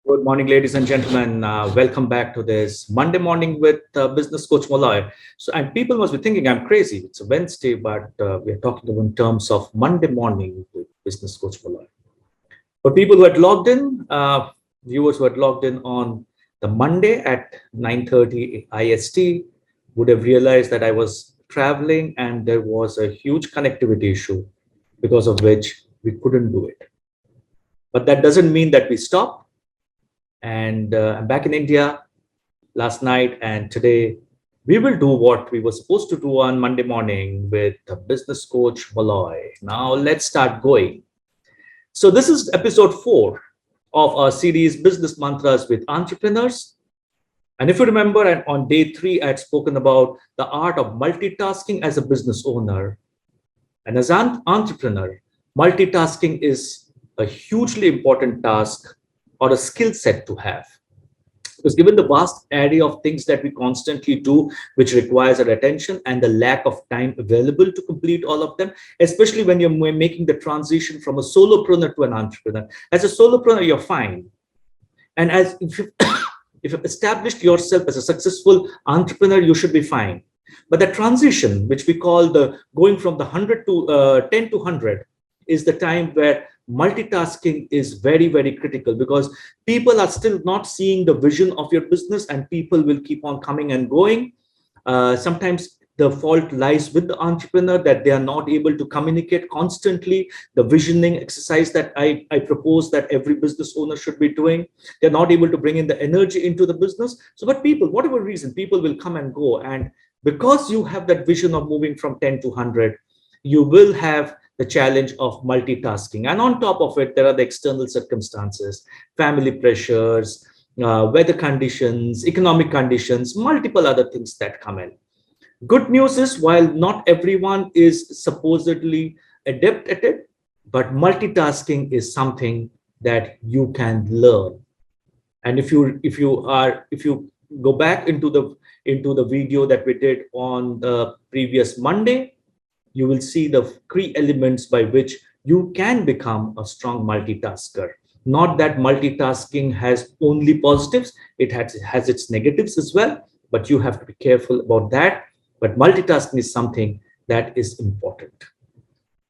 Good morning, ladies and gentlemen. Welcome back to this Monday morning with business coach Moloy. And people must be thinking I'm crazy. It's a Wednesday, but we are talking about in terms of Monday morning with business coach Moloy. For people who had logged in, viewers who had logged in on the Monday at 9:30 IST would have realized that I was traveling and there was a huge connectivity issue because of which we couldn't do it. But that doesn't mean that we stop. And I'm back in India last night, and today we will do what we were supposed to do on Monday morning with the business coach Moloy. Now let's start going. So this is episode 4 of our series Business Mantras with Entrepreneurs. And if you remember, and on day 3, I had spoken about the art of multitasking as a business owner. And as an entrepreneur, multitasking is a hugely important task or a skill set to have. Because given the vast array of things that we constantly do, which requires our attention and the lack of time available to complete all of them, especially when you're making the transition from a solopreneur to an entrepreneur. As a solopreneur, you're fine. And as if you if you've established yourself as a successful entrepreneur, you should be fine. But the transition, which we call the going from the 100 to 10 to 100, is the time where multitasking is very, very critical because people are still not seeing the vision of your business and people will keep on coming and going. Sometimes the fault lies with the entrepreneur that they are not able to communicate constantly the visioning exercise that I propose that every business owner should be doing. They're not able to bring in the energy into the business. So, but people, whatever reason, people will come and go. And because you have that vision of moving from 10 to 100, you will have the challenge of multitasking. And on top of it, there are the external circumstances, family pressures, weather conditions, economic conditions, multiple other things that come in. Good news is, while not everyone is supposedly adept at it, but multitasking is something that you can learn. And if you go back into the video that we did on the previous Monday, you will see the three elements by which you can become a strong multitasker. Not that multitasking has only positives, it has its negatives as well, but you have to be careful about that. But multitasking is something that is important.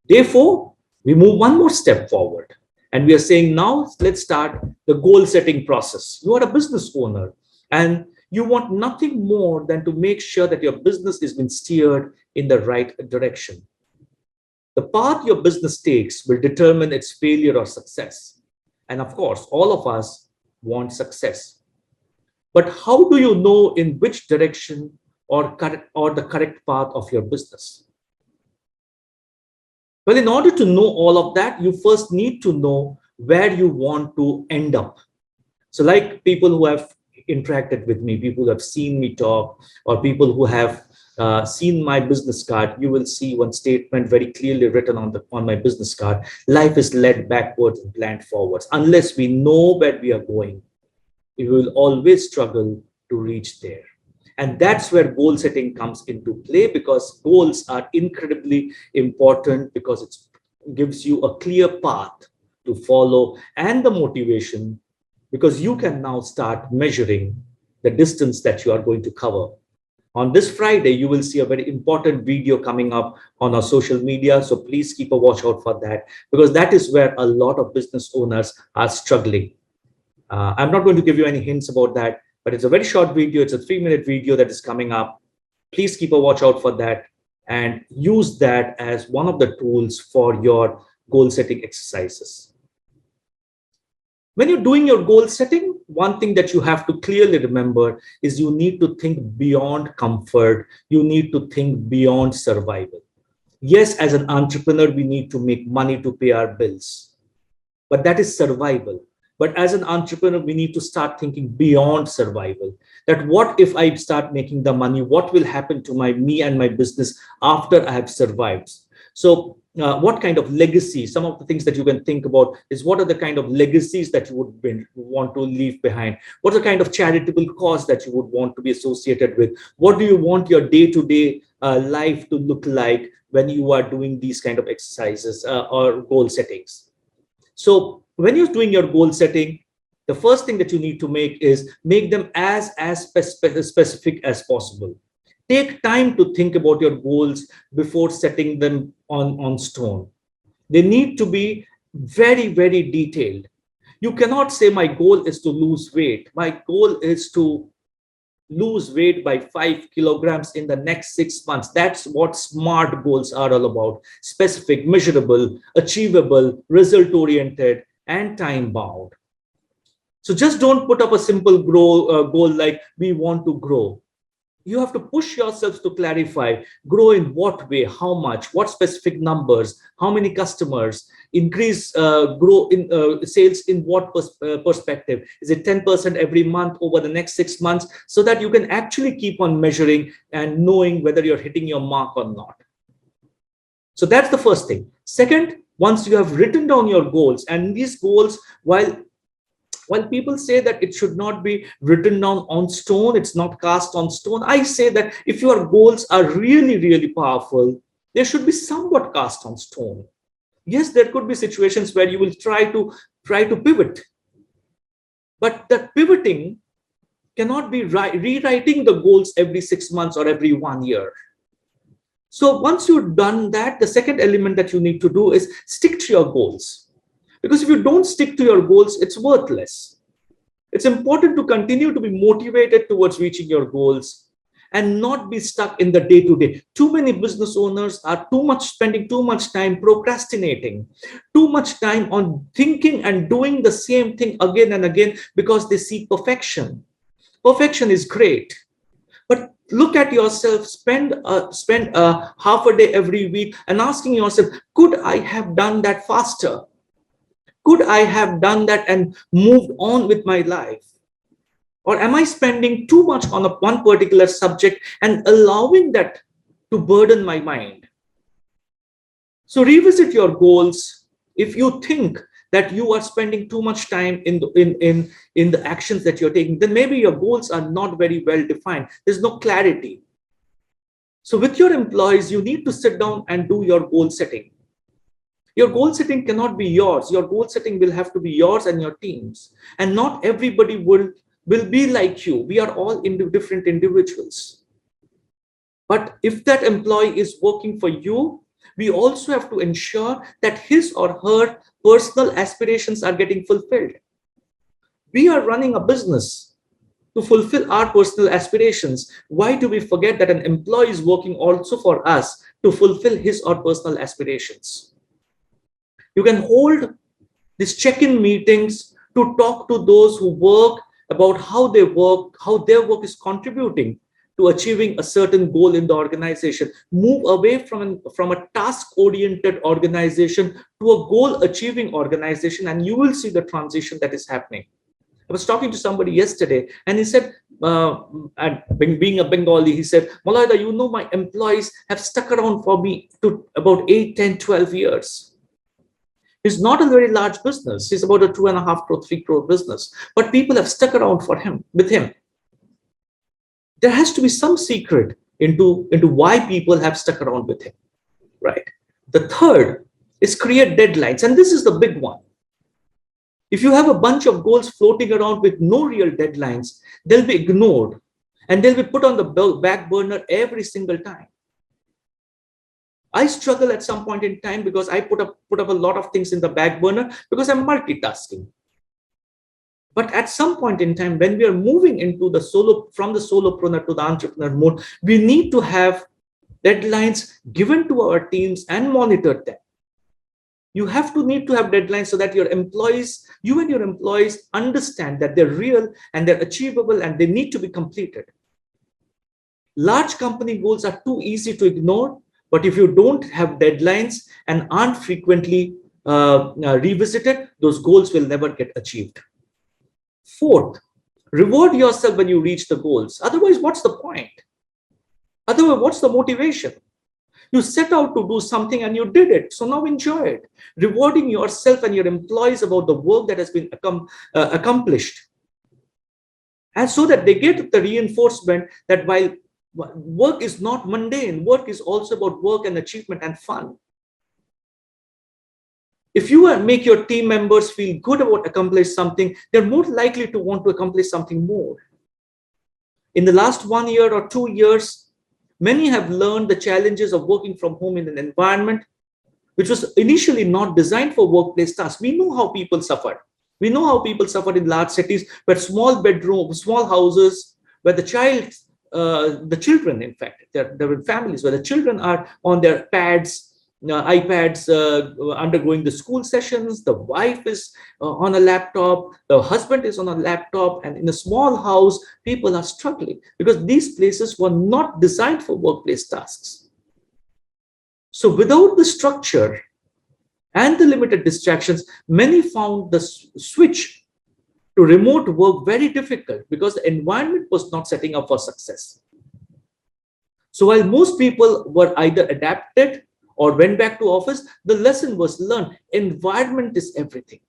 Therefore, we move one more step forward. And we are saying now, let's start the goal setting process. You are a business owner and you want nothing more than to make sure that your business is being steered in the right direction. The path your business takes will determine its failure or success. And of course, all of us want success. But how do you know in which direction or the correct path of your business? Well, in order to know all of that, you first need to know where you want to end up. So, like people who have interacted with me, people who have seen me talk, or people who have seen my business card, you will see one statement very clearly written on my business card: life is led backwards and planned forwards. Unless we know where we are going, we will always struggle to reach there. And that's where goal setting comes into play, because goals are incredibly important, because it gives you a clear path to follow and the motivation, because you can now start measuring the distance that you are going to cover. On this Friday, you will see a very important video coming up on our social media. So please keep a watch out for that, because that is where a lot of business owners are struggling. I'm not going to give you any hints about that, but it's a very short video. It's a 3-minute video that is coming up. Please keep a watch out for that and use that as one of the tools for your goal setting exercises. When you're doing your goal setting, one thing that you have to clearly remember is you need to think beyond comfort. You need to think beyond survival. Yes, as an entrepreneur, we need to make money to pay our bills, but that is survival. But as an entrepreneur, we need to start thinking beyond survival. That what if I start making the money? What will happen to me and my business after I have survived? So, what kind of legacy? Some of the things that you can think about is, what are the kind of legacies that you would want to leave behind? What are the kind of charitable cause that you would want to be associated with? What do you want your day-to-day life to look like when you are doing these kind of exercises or goal settings? So when you're doing your goal setting, The first thing that you need to make them as specific as possible. Take time to think about your goals before setting them on stone. They need to be very, very detailed. You cannot say, my goal is to lose weight. My goal is to lose weight by 5 kilograms in the next 6 months. That's what SMART goals are all about: specific, measurable, achievable, result oriented, and time bound. So just don't put up a simple goal like we want to grow. You have to push yourselves to clarify: grow in what way, how much, what specific numbers, how many customers, increase, grow in sales in what perspective. Is it 10% every month over the next 6 months, so that you can actually keep on measuring and knowing whether you're hitting your mark or not. So that's the first thing. Second, once you have written down your goals, and these goals, while people say that it should not be written down on stone, it's not cast on stone, I say that if your goals are really, really powerful, they should be somewhat cast on stone. Yes, there could be situations where you will try to pivot, but that pivoting cannot be rewriting the goals every 6 months or every 1 year. So once you've done that, the second element that you need to do is stick to your goals. Because if you don't stick to your goals, it's worthless. It's important to continue to be motivated towards reaching your goals and not be stuck in the day-to-day. Too many business owners are spending too much time procrastinating, too much time on thinking and doing the same thing again and again because they seek perfection. Perfection is great, but look at yourself, spend half a day every week and asking yourself, could I have done that faster? Could I have done that and moved on with my life? Or am I spending too much on one particular subject and allowing that to burden my mind? So revisit your goals. If you think that you are spending too much time in the actions that you're taking, then maybe your goals are not very well defined. There's no clarity. So with your employees, you need to sit down and do your goal setting. Your goal setting cannot be yours. Your goal setting will have to be yours and your teams. And not everybody will be like you. We are all different individuals. But if that employee is working for you, we also have to ensure that his or her personal aspirations are getting fulfilled. We are running a business to fulfill our personal aspirations. Why do we forget that an employee is working also for us to fulfill his or personal aspirations? You can hold these check-in meetings to talk to those who work about how they work, how their work is contributing to achieving a certain goal in the organization. Move away from a task-oriented organization to a goal-achieving organization, and you will see the transition that is happening. I was talking to somebody yesterday, and he said, being a Bengali, he said, Moloy, my employees have stuck around for me to about 8, 10, 12 years. It's not a very large business. It's about a 2.5 crore, 3 crore business. But people have stuck around with him. There has to be some secret into why people have stuck around with him, right? The third is create deadlines. And this is the big one. If you have a bunch of goals floating around with no real deadlines, they'll be ignored and they'll be put on the back burner every single time. I struggle at some point in time because I put up a lot of things in the back burner because I'm multitasking. But at some point in time, when we are moving into from the solopreneur to the entrepreneur mode, we need to have deadlines given to our teams and monitor them. You need to have deadlines so that you and your employees understand that they're real and they're achievable and they need to be completed. Large company goals are too easy to ignore. But if you don't have deadlines and aren't frequently revisited, those goals will never get achieved. Fourth, reward yourself when you reach the goals. Otherwise, what's the point? Otherwise, what's the motivation? You set out to do something and you did it. So now enjoy it. Rewarding yourself and your employees about the work that has been accomplished. And so that they get the reinforcement that while work is not mundane, work is also about work and achievement and fun. If you make your team members feel good about accomplishing something, they're more likely to want to accomplish something more. In the last 1 year or 2 years, many have learned the challenges of working from home in an environment which was initially not designed for workplace tasks. We know how people suffered. We know how people suffered in large cities, where small bedrooms, small houses, where the children, in fact, there were families where the children are on their iPads, undergoing the school sessions. The wife is on a laptop, the husband is on a laptop, and in a small house, people are struggling because these places were not designed for workplace tasks. So without the structure and the limited distractions, many found the switch to remote work very difficult because the environment was not setting up for success. So while most people were either adapted or went back to office, the lesson was learned. Environment is everything.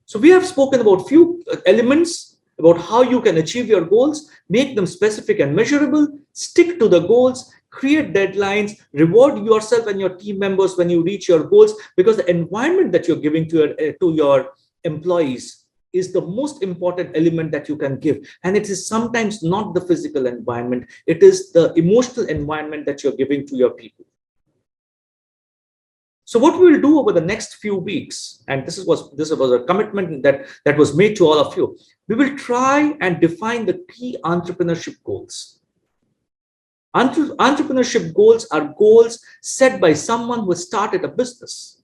So we have spoken about few elements about how you can achieve your goals, make them specific and measurable, stick to the goals, create deadlines, reward yourself and your team members when you reach your goals, because the environment that you're giving to your employees is the most important element that you can give. And it is sometimes not the physical environment, it is the emotional environment that you're giving to your people. So what we will do over the next few weeks, and this was a commitment that was made to all of you, we will try and define the key entrepreneurship goals. Entrepreneurship goals are goals set by someone who has started a business.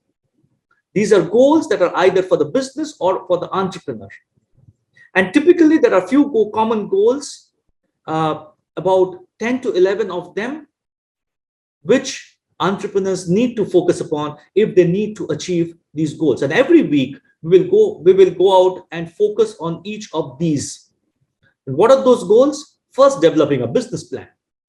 These are goals that are either for the business or for the entrepreneur. And typically there are few common goals, about 10 to 11 of them, which entrepreneurs need to focus upon if they need to achieve these goals. And every week we will go out and focus on each of these. And what are those goals? First, developing a business plan.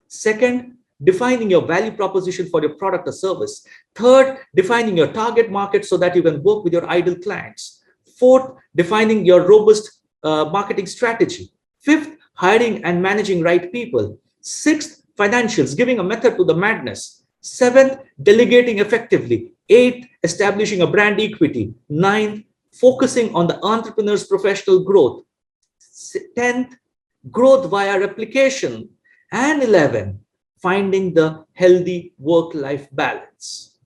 Second, defining your value proposition for your product or service. Third, defining your target market so that you can work with your ideal clients. Fourth, defining your robust marketing strategy. Fifth, hiring and managing right people. Sixth, financials, giving a method to the madness. Seventh, delegating effectively. Eighth, establishing a brand equity. Ninth, focusing on the entrepreneur's professional growth. 10th, growth via replication. And 11, finding the healthy work-life balance.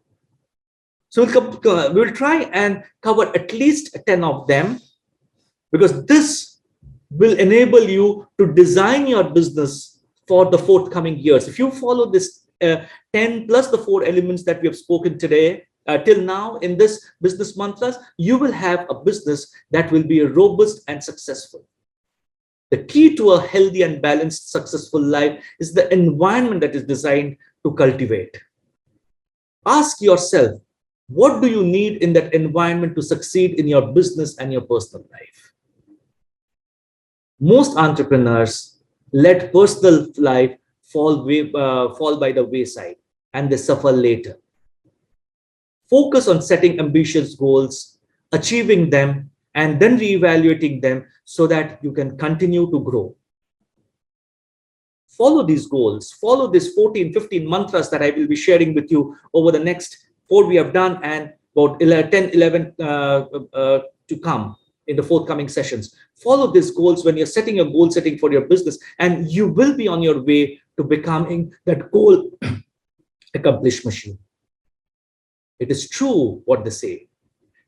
So we'll try and cover at least 10 of them, because this will enable you to design your business for the forthcoming years. If you follow this 10 plus the 4 elements that we have spoken today, till now in this business mantras, you will have a business that will be robust and successful. The key to a healthy and balanced, successful life is the environment that is designed to cultivate. Ask yourself, what do you need in that environment to succeed in your business and your personal life? Most entrepreneurs let personal life fall by the wayside, and they suffer later. Focus on setting ambitious goals, achieving them, and then reevaluating them so that you can continue to grow. Follow these goals, follow these 14, 15 mantras that I will be sharing with you over the next 4 we have done, and about 10, 11 to come in the forthcoming sessions. Follow these goals when you're setting your goal setting for your business, and you will be on your way to becoming that goal accomplished machine. It is true what they say.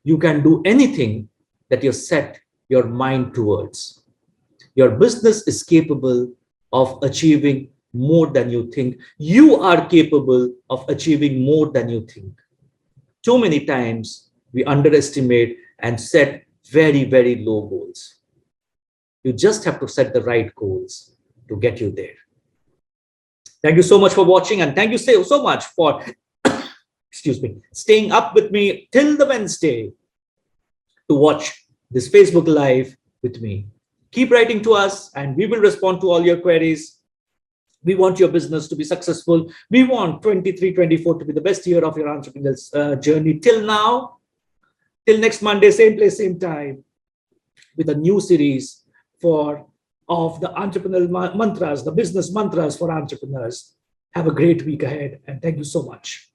You can do anything that you set your mind towards. Your business is capable of achieving more than you think. You are capable of achieving more than you think. Too many times we underestimate and set very, very low goals. You just have to set the right goals to get you there. Thank you so much for watching, and thank you so much for staying up with me till the Wednesday to watch this Facebook Live with me. Keep writing to us and we will respond to all your queries. We want your business to be successful. We want 23-24 to be the best year of your entrepreneurial journey. Till now, till next Monday, same place, same time, with a new series of the entrepreneurial mantras, the business mantras for entrepreneurs. Have a great week ahead, and thank you so much.